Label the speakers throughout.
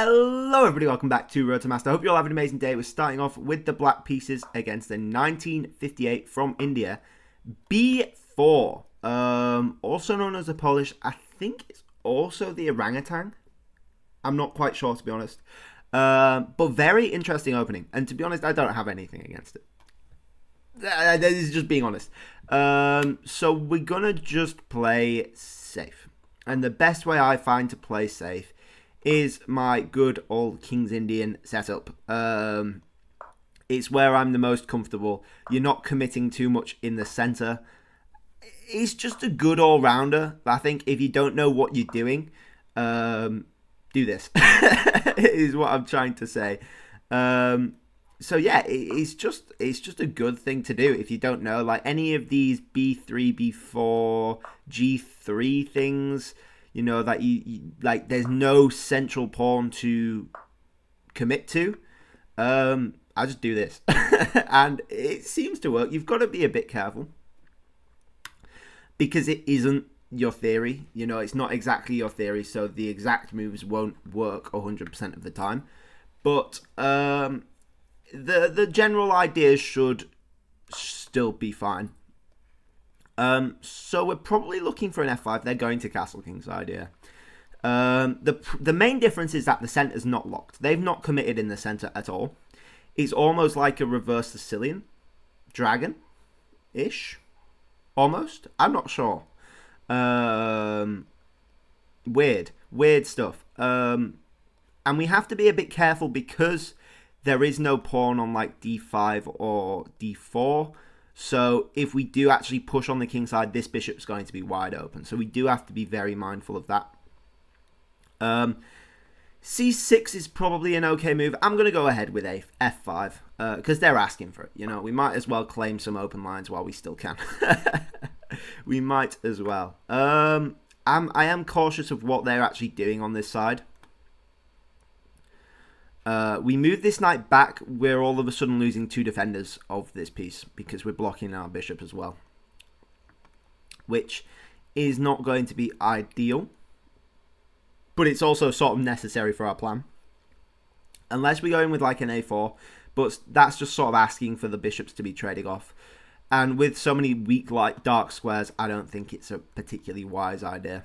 Speaker 1: Hello everybody, welcome back to Road to Master. I hope you all have an amazing day. We're starting off with the black pieces against the 1958 from India, B4. Also known as the Polish, I think it's also the orangutan. I'm not quite sure, to be honest. But very interesting opening. And to be honest, I don't have anything against it. This is just being honest. So we're going to just play safe. And the best way I find to play safe is my good old King's Indian setup. It's where I'm the most comfortable. You're not committing too much in the center. It's just a good all-rounder. I think if you don't know what you're doing, do this. Is what I'm trying to say. So yeah, it's just a good thing to do if you don't know. Like any of these B3, B4, G3 things, you know, that you like there's no central pawn to commit to. I just do this. And it seems to work. You've got to be a bit careful because it isn't your theory. You know, it's not exactly your theory, so the exact moves won't work 100% of the time. But the general ideas should still be fine. So we're probably looking for an f5. They're going to Castle King's idea. The main difference is that the centre's not locked. They've not committed in the centre at all. It's almost like a reverse Sicilian dragon-ish. Almost. I'm not sure. Weird stuff. And we have to be a bit careful because there is no pawn on like d5 or d4. So if we do actually push on the king side, this bishop's going to be wide open. So we do have to be very mindful of that. C6 is probably an okay move. I'm going to go ahead with f5 because they're asking for it. You know, we might as well claim some open lines while we still can. We might as well. I am cautious of what they're actually doing on this side. We move this knight back. We're all of a sudden losing two defenders of this piece because we're blocking our bishop as well, which is not going to be ideal, but it's also sort of necessary for our plan. Unless we go in with like an a4, but that's just sort of asking for the bishops to be trading off. And with so many weak, like dark squares, I don't think it's a particularly wise idea.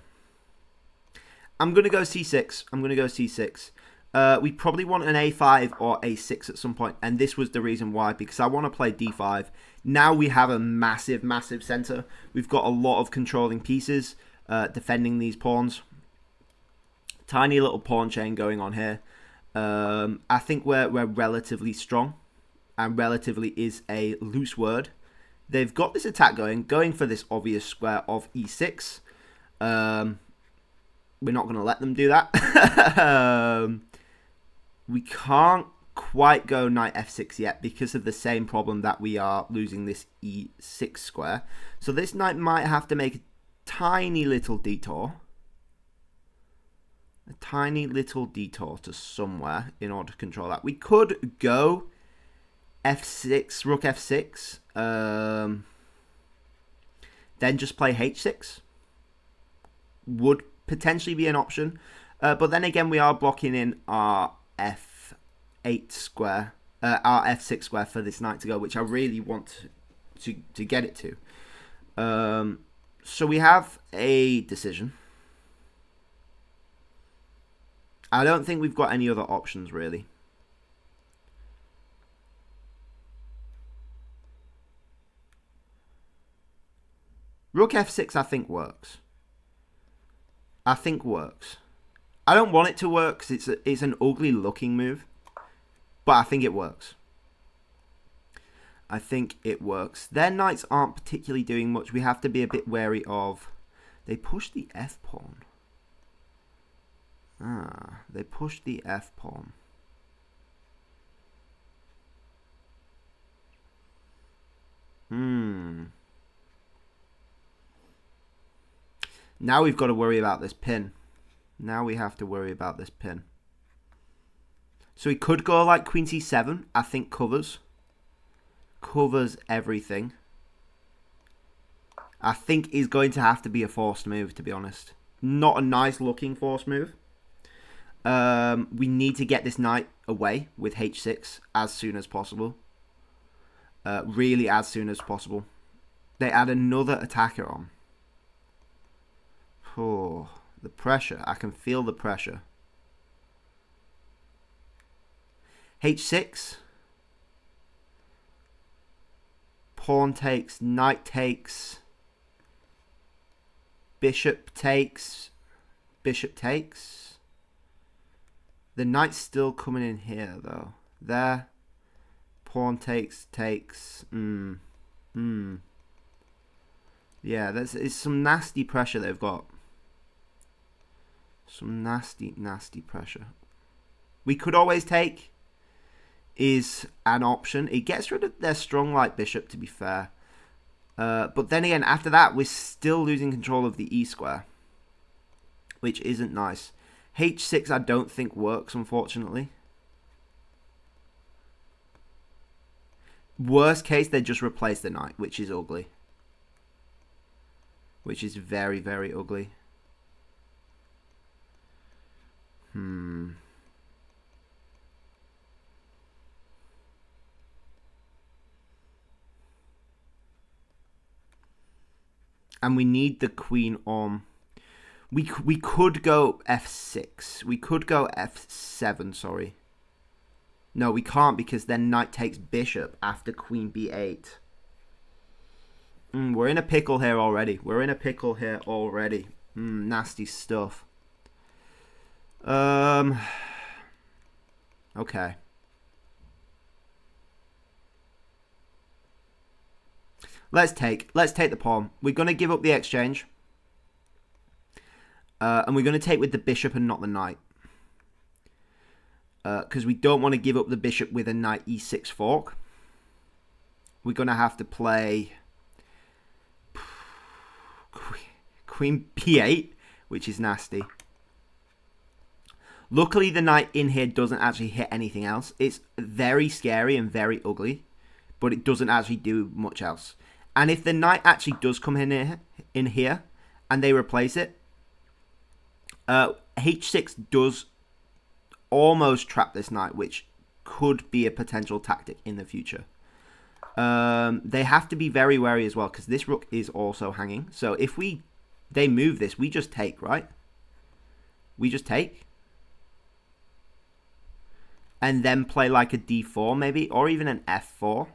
Speaker 1: I'm going to go c6. We probably want an a5 or a6 at some point, and this was the reason why, because I want to play d5. Now we have a massive center. We've got a lot of controlling pieces defending these pawns. Tiny little pawn chain going on here. I think we're relatively strong, and relatively is a loose word. They've got this attack going for this obvious square of e6. We're not going to let them do that. We can't quite go knight f6 yet because of the same problem that we are losing this e6 square. So this knight might have to make a tiny little detour. A tiny little detour to somewhere in order to control that. We could go f6, rook f6. Then just play h6. Would potentially be an option. But then again, we are blocking in our f8 square, our f6 square for this knight to go, which I really want to get it to. So we have a decision. I don't think we've got any other options, really. Rook f6, I think, works. I don't want it to work because it's an ugly looking move, but I think it works. Their knights aren't particularly doing much. We have to be a bit wary of. They push the f pawn. They push the f pawn. Now we've got to worry about this pin. So he could go like queen c7. I think covers everything. I think is going to have to be a forced move, to be honest. Not a nice looking forced move. We need to get this knight away with h6 as soon as possible. Really as soon as possible. They add another attacker on. Oh, the pressure. I can feel the pressure. h6. Pawn takes. Knight takes. Bishop takes. Bishop takes. The knight's still coming in here, though. There. Pawn takes. Yeah, it's some nasty pressure they've got. Some nasty, nasty pressure. We could always take is an option. It gets rid of their strong light bishop, to be fair. But then again, after that, we're still losing control of the e-square, which isn't nice. h6 I don't think works, unfortunately. Worst case, they just replace the knight, which is ugly. Which is very, very ugly. And we need the queen on. We could go f6. We could go f7, sorry. No, we can't, because then knight takes bishop after queen b8. We're in a pickle here already. Nasty stuff. Okay. Let's take the pawn. We're going to give up the exchange. And we're going to take with the bishop and not the knight. Because we don't want to give up the bishop with a knight e6 fork. We're going to have to play queen b8, which is nasty. Luckily, the knight in here doesn't actually hit anything else. It's very scary and very ugly, but it doesn't actually do much else. And if the knight actually does come in here and they replace it, h6 does almost trap this knight, which could be a potential tactic in the future. They have to be very wary as well, because this rook is also hanging. So if they move this, we just take, right? We just take. And then play like a d4 maybe, or even an f4.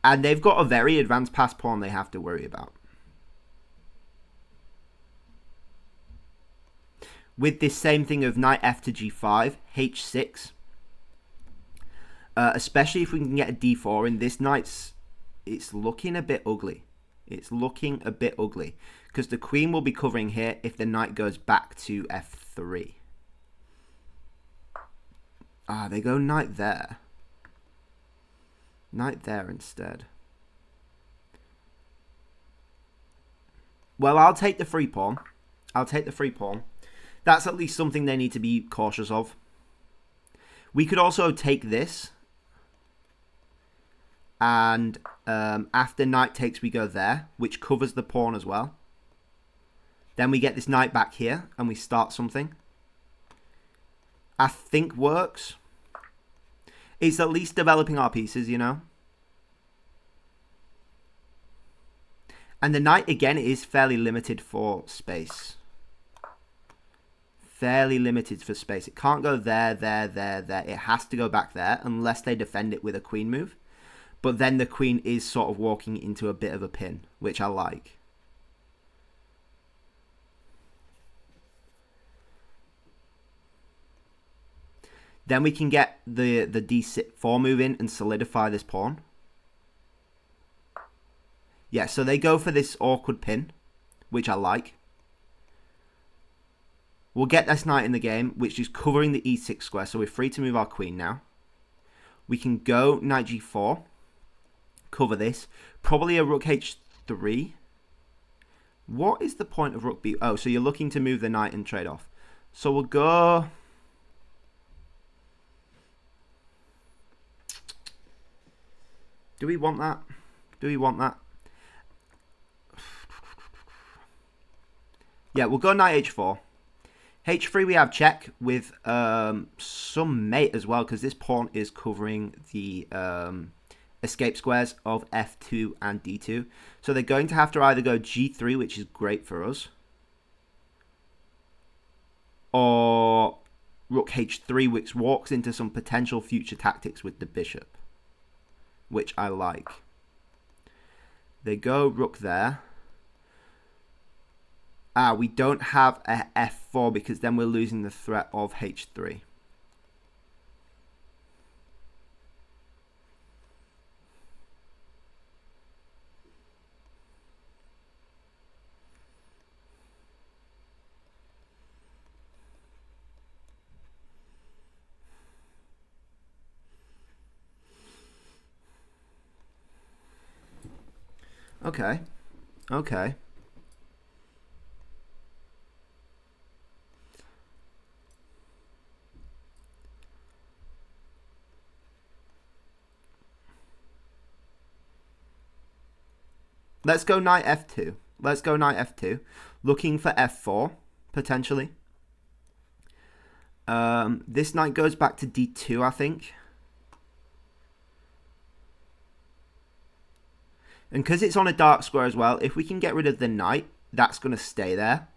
Speaker 1: And they've got a very advanced pass pawn they have to worry about. With this same thing of knight f to g5, h6. Especially if we can get a d4 in, this it's looking a bit ugly. It's looking a bit ugly. Because the queen will be covering here if the knight goes back to f3. Ah, they go knight there. Knight there instead. Well, I'll take the free pawn. That's at least something they need to be cautious of. We could also take this. And after knight takes, we go there, which covers the pawn as well. Then we get this knight back here, and we start something. I think works. It's at least developing our pieces, you know. And the knight, again, is fairly limited for space. Fairly limited for space. It can't go there, there, there, there. It has to go back there, unless they defend it with a queen move. But then the queen is sort of walking into a bit of a pin, which I like. Then we can get the d4 move in and solidify this pawn. Yeah, so they go for this awkward pin, which I like. We'll get this knight in the game, which is covering the e6 square, so we're free to move our queen now. We can go knight g4, cover this. Probably a rook h3. What is the point of rook b? Oh, so you're looking to move the knight and trade off. So we'll go... Do we want that? Do we want that? Yeah, we'll go knight h4. H3 we have check with some mate as well, because this pawn is covering the escape squares of F2 and D2. So they're going to have to either go G3, which is great for us, or Rook H3, which walks into some potential future tactics with the bishop, which I like. They go Rook there. We don't have a F4 because then we're losing the threat of H3. Okay. Okay. Let's go knight F2. Let's go knight F2. Looking for F4, potentially. This knight goes back to D2, I think. And because it's on a dark square as well, if we can get rid of the knight, that's going to stay there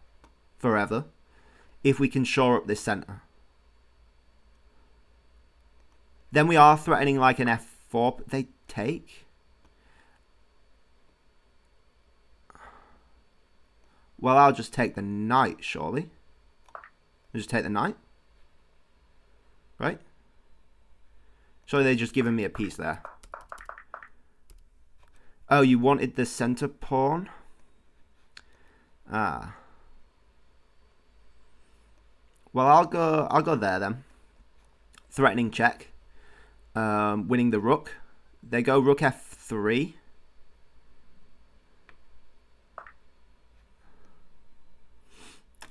Speaker 1: forever. If we can shore up this center. Then we are threatening like an F4, but they take. Well, I'll just take the knight, surely. I'll just take the knight. Right? So they're just giving me a piece there. Oh, you wanted the center pawn? Well, I'll go there then. Threatening check. Winning the rook. They go rook F3.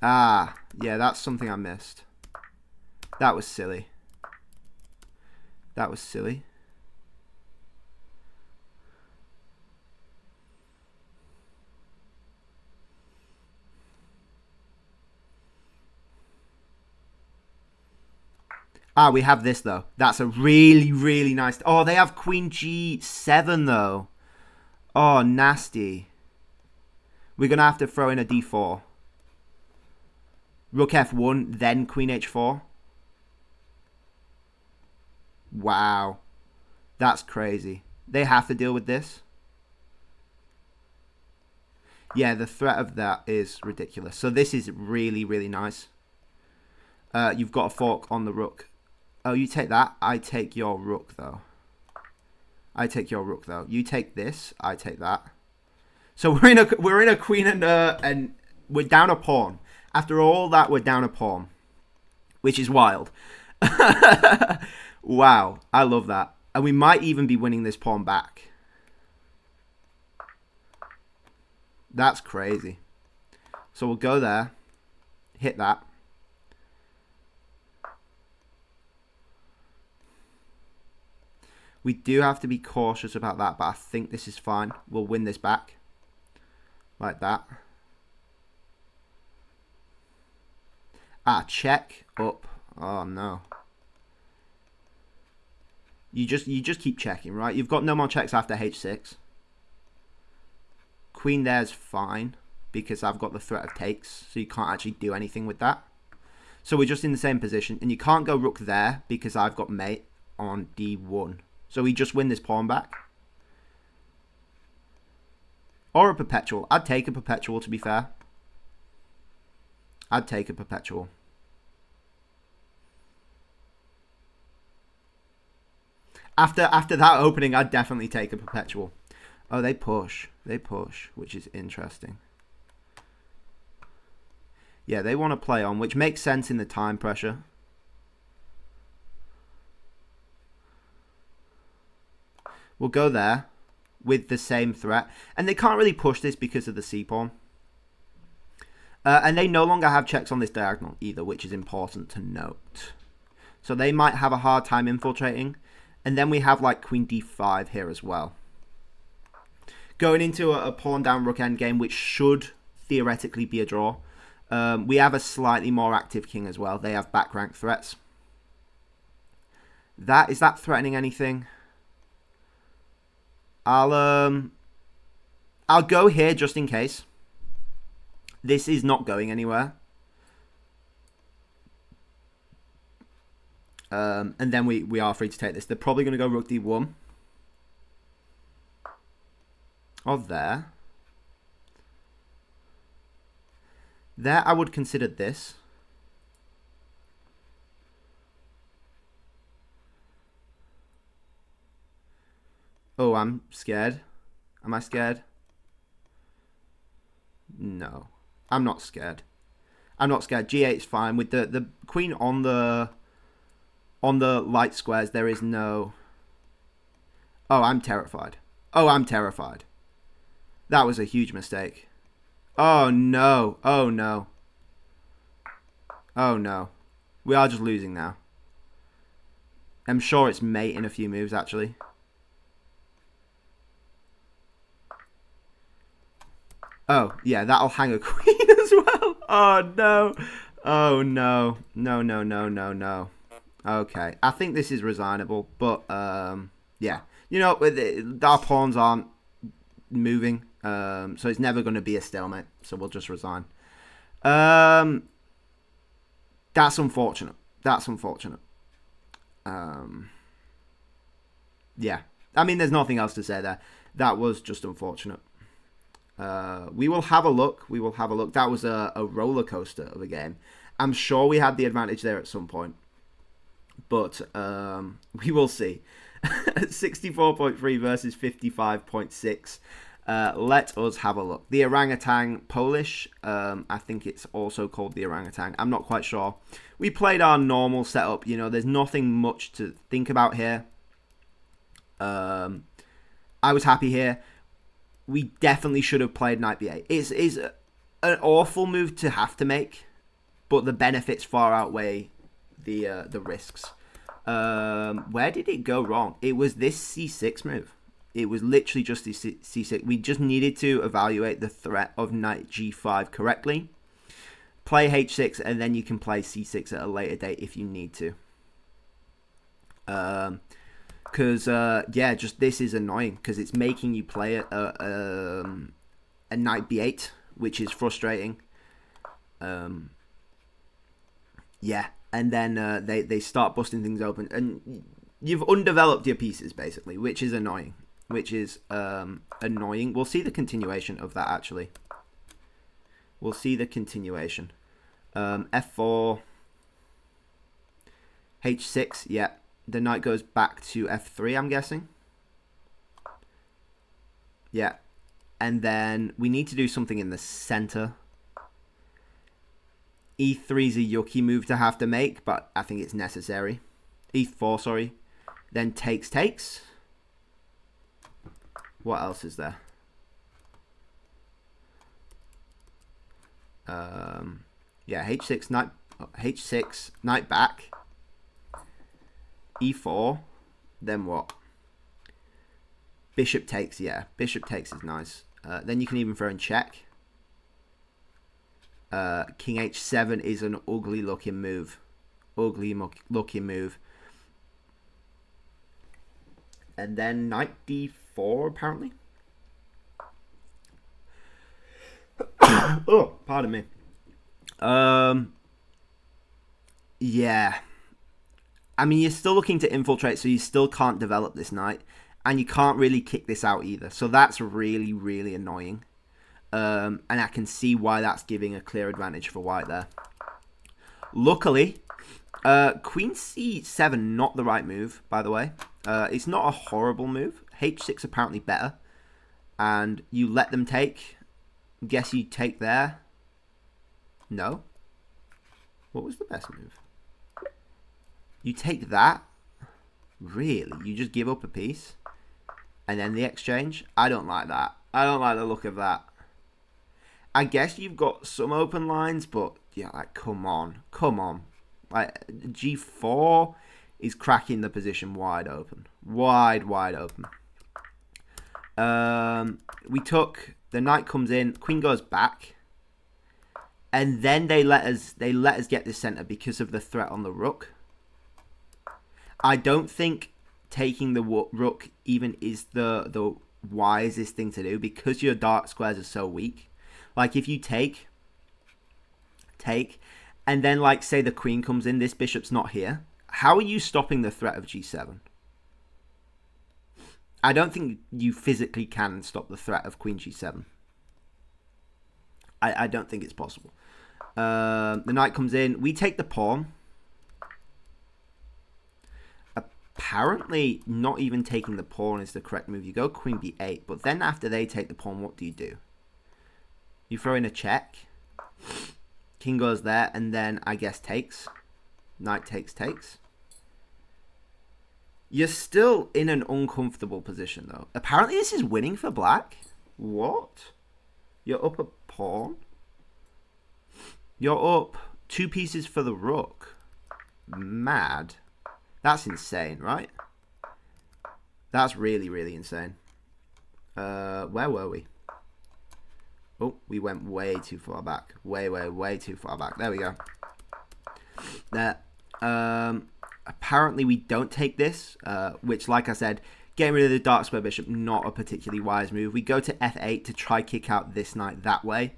Speaker 1: Yeah, that's something I missed. That was silly. That was silly. We have this, though. That's a really, really nice... Oh, they have Queen G7, though. Oh, nasty. We're going to have to throw in a D4. Rook F1, then Queen H4. Wow. That's crazy. They have to deal with this. Yeah, the threat of that is ridiculous. So this is really, really nice. You've got a fork on the rook. Oh, you take that. I take your rook, though. I take your rook, though. You take this. I take that. So we're in a queen and we're down a pawn. After all that, we're down a pawn, which is wild. Wow, I love that. And we might even be winning this pawn back. That's crazy. So we'll go there, hit that. We do have to be cautious about that, but I think this is fine. We'll win this back. Like that. Check up. Oh, no. You just keep checking, right? You've got no more checks after H6. Queen there's fine, because I've got the threat of takes, so you can't actually do anything with that. So we're just in the same position, and you can't go rook there, because I've got mate on D1. So we just win this pawn back. Or a perpetual. I'd take a perpetual, to be fair. I'd take a perpetual. After that opening, I'd definitely take a perpetual. Oh, they push. They push, which is interesting. Yeah, they want to play on, which makes sense in the time pressure. We'll go there with the same threat. And they can't really push this because of the c-pawn. And they no longer have checks on this diagonal either, which is important to note. So they might have a hard time infiltrating. And then we have like Queen D5 here as well. Going into a pawn down rook endgame, which should theoretically be a draw. We have a slightly more active king as well. They have back rank threats. Is that threatening anything? I'll go here just in case. This is not going anywhere. And then we are free to take this. They're probably going to go rook d1. Or there. There I would consider this. Oh, I'm scared. Am I scared? No. I'm not scared. I'm not scared. G8 is fine. With the queen on the light squares, there is no... Oh, I'm terrified. Oh, I'm terrified. That was a huge mistake. Oh, no. Oh, no. Oh, no. We are just losing now. I'm sure it's mate in a few moves, actually. Oh, yeah, that'll hang a queen as well. Oh, no. Oh, no. No, no, no, no, no. Okay, I think this is resignable, but, yeah. You know, our pawns aren't moving, so it's never going to be a stalemate, so we'll just resign. That's unfortunate. That's unfortunate. Yeah. I mean, there's nothing else to say there. That was just unfortunate. We will have a look. We will have a look. That was a roller coaster of a game. I'm sure we had the advantage there at some point. But we will see. 64.3 versus 55.6. Let us have a look. The orangutan Polish. I think it's also called the orangutan. I'm not quite sure. We played our normal setup. You know, there's nothing much to think about here. I was happy here. We definitely should have played knight b8. It's an awful move to have to make, but the benefits far outweigh the risks. Where did it go wrong? It was this c6 move. It was literally just this c6. We just needed to evaluate the threat of knight g5 correctly. Play h6, and then you can play c6 at a later date if you need to. Because, yeah, just this is annoying because it's making you play a knight b8, which is frustrating. Yeah, and then they start busting things open, and you've undeveloped your pieces, basically, which is annoying. Annoying. We'll see the continuation of that, actually. We'll see the continuation. F4. H6, yeah. The knight goes back to f3, I'm guessing. Yeah. And then we need to do something in the center. E3 is a yucky move to have to make, but I think it's necessary. E4, sorry. Then takes. What else is there? Yeah, h6, knight back. E4, then what? Bishop takes, yeah. Bishop takes is nice. Then you can even throw in check. King h7 is an ugly looking move. Looking move. And then knight d4, apparently. Oh, pardon me. Yeah. I mean, you're still looking to infiltrate, so you still can't develop this knight. And you can't really kick this out either. So that's really, really annoying. And I can see why that's giving a clear advantage for white there. Luckily, queen c7, not the right move, by the way. It's not a horrible move. h6 apparently better. And you let them take. Guess you take there. No. What was the best move? You take that? Really? You just give up a piece? And then the exchange? I don't like that. I don't like the look of that. I guess you've got some open lines, but yeah, like, come on. Come on. Like, g4 is cracking the position wide open. Wide open. We took... The knight comes in. Queen goes back. And then they let us get this center because of the threat on the rook. I don't think taking the rook even is the wisest thing to do because your dark squares are so weak. Like if you take, and then like say the queen comes in, this bishop's not here. How are you stopping the threat of g7? I don't think you physically can stop the threat of queen g7. I don't think it's possible. The knight comes in. We take the pawn. Apparently, not even taking the pawn is the correct move. You go queen b8, but then after they take the pawn, what do? You throw in a check. King goes there, and then I guess takes. Knight takes. You're still in an uncomfortable position, though. Apparently, this is winning for black. What? You're up a pawn? You're up 2 pieces for the rook. Mad. That's insane, right? That's really, really insane. Where were we? Oh, we went way too far back. Way too far back. There we go. There. Apparently we don't take this, which, like I said, getting rid of the dark square bishop, not a particularly wise move. We go to f8 to try kick out this knight that way.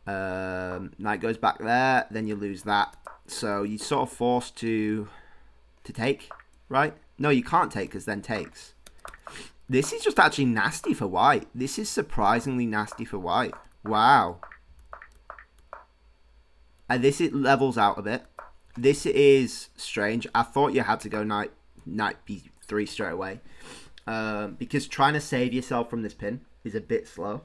Speaker 1: Knight goes back there, then you lose that. So you're sort of forced to take, right? No, you can't take because then takes. This is just actually nasty for white. This is surprisingly nasty for white. Wow. And this, it levels out a bit. This is strange. I thought you had to go knight b3 straight away. Because trying to save yourself from this pin is a bit slow.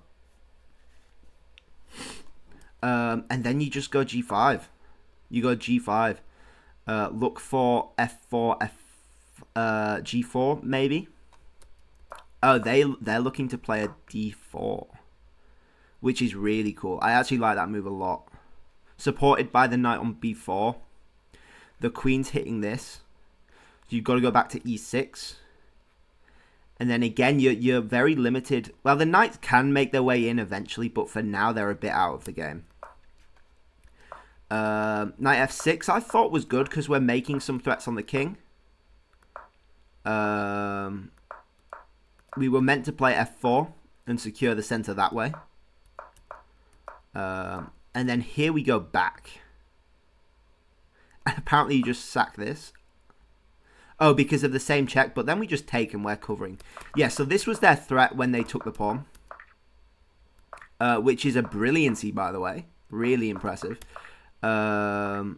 Speaker 1: And then you just go g5. You go g5. Look for f4, g4 maybe. Oh, they're looking to play a d4, which is really cool. I actually like that move a lot. Supported by the knight on b4. The queen's hitting this. So you've got to go back to e6. And then again, you're very limited. Well, the knights can make their way in eventually, but for now, they're a bit out of the game. Knight f6, I thought was good because we're making some threats on the king. We were meant to play f4 and secure the center that way. And then here we go back. And apparently you just sack this. Oh, because of the same check, but then we just take and we're covering. Yeah, so this was their threat when they took the pawn. Which is a brilliancy, by the way. Really impressive. Because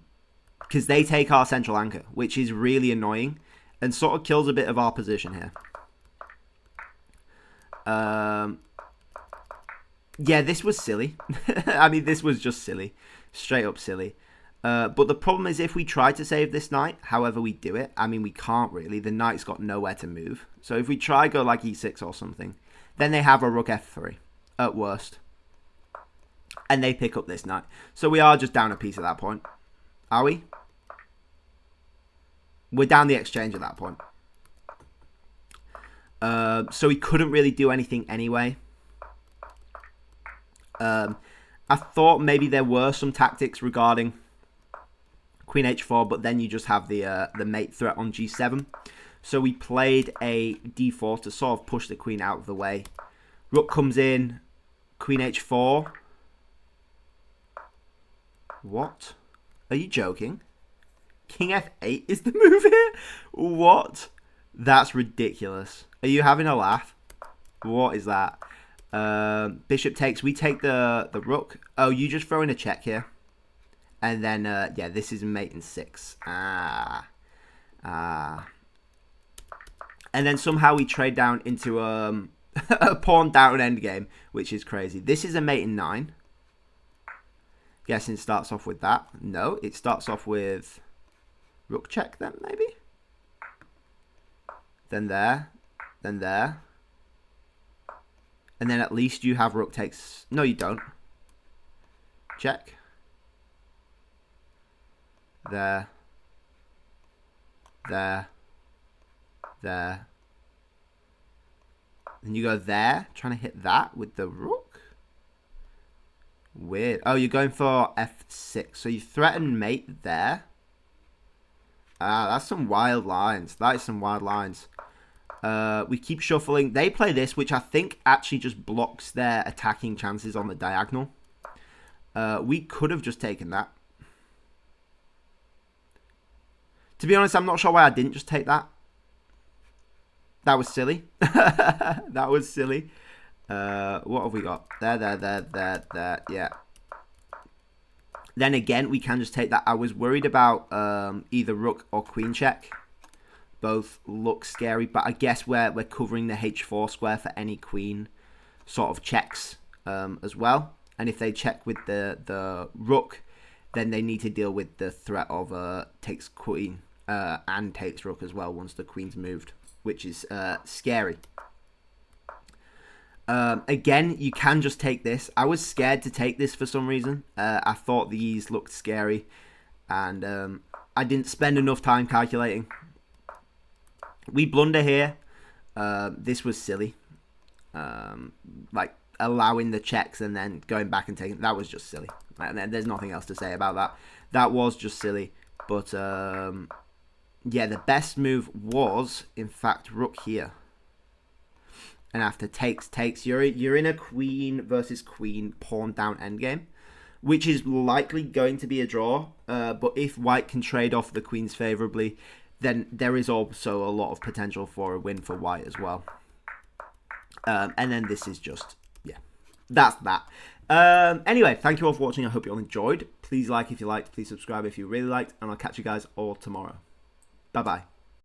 Speaker 1: they take our central anchor, which is really annoying. And sort of kills a bit of our position here. Yeah, this was silly. I mean, this was just silly. Straight up silly. But the problem is if we try to save this knight, however we do it, I mean, we can't really. The knight's got nowhere to move. So if we try go like e6 or something, then they have a rook f3 at worst. And they pick up this knight. So we are just down a piece at that point. Are we? We're down the exchange at that point. So we couldn't really do anything anyway. I thought maybe there were some tactics regarding queen h4, but then you just have the mate threat on g7. So we played a d4 to sort of push the queen out of the way. Rook comes in, queen h4. What? Are you joking? King f8 is the move here? What? That's ridiculous. Are you having a laugh? What is that? Bishop takes. We take the rook. Oh, you just throw in a check here. And then, yeah, this is mate in 6. And then somehow we trade down into a pawn down endgame, which is crazy. This is a mate in 9. Guessing it starts off with that. No, it starts off with rook check then, maybe? Then there. Then there. And then at least you have rook takes... No, you don't. Check. There. There. There. And you go there, trying to hit that with the rook. Weird. Oh, you're going for f6. So you threaten mate there. Ah, that's some wild lines. That is some wild lines. We keep shuffling. They play this, which I think actually just blocks their attacking chances on the diagonal. We could have just taken that. To be honest, I'm not sure why I didn't just take that. That was silly. That was silly. What have we got? There. Yeah. Then again, we can just take that. I was worried about either rook or queen check. Both look scary, but I guess we're covering the h4 square for any queen sort of checks as well. And if they check with the rook, then they need to deal with the threat of takes queen and takes rook as well once the queen's moved, which is scary. Again, you can just take this. I was scared to take this for some reason. I thought these looked scary, and I didn't spend enough time calculating. We blunder here. This was silly. Like allowing the checks and then going back and taking, that was just silly. And there's nothing else to say about that. That was just silly. But yeah, the best move was in fact rook here. And after takes, you're in a queen versus queen pawn down endgame, which is likely going to be a draw. But if white can trade off the queens favorably, then there is also a lot of potential for a win for white as well. And then this is just, yeah, that's that. Anyway, thank you all for watching. I hope you all enjoyed. Please like if you liked. Please subscribe if you really liked. And I'll catch you guys all tomorrow. Bye-bye.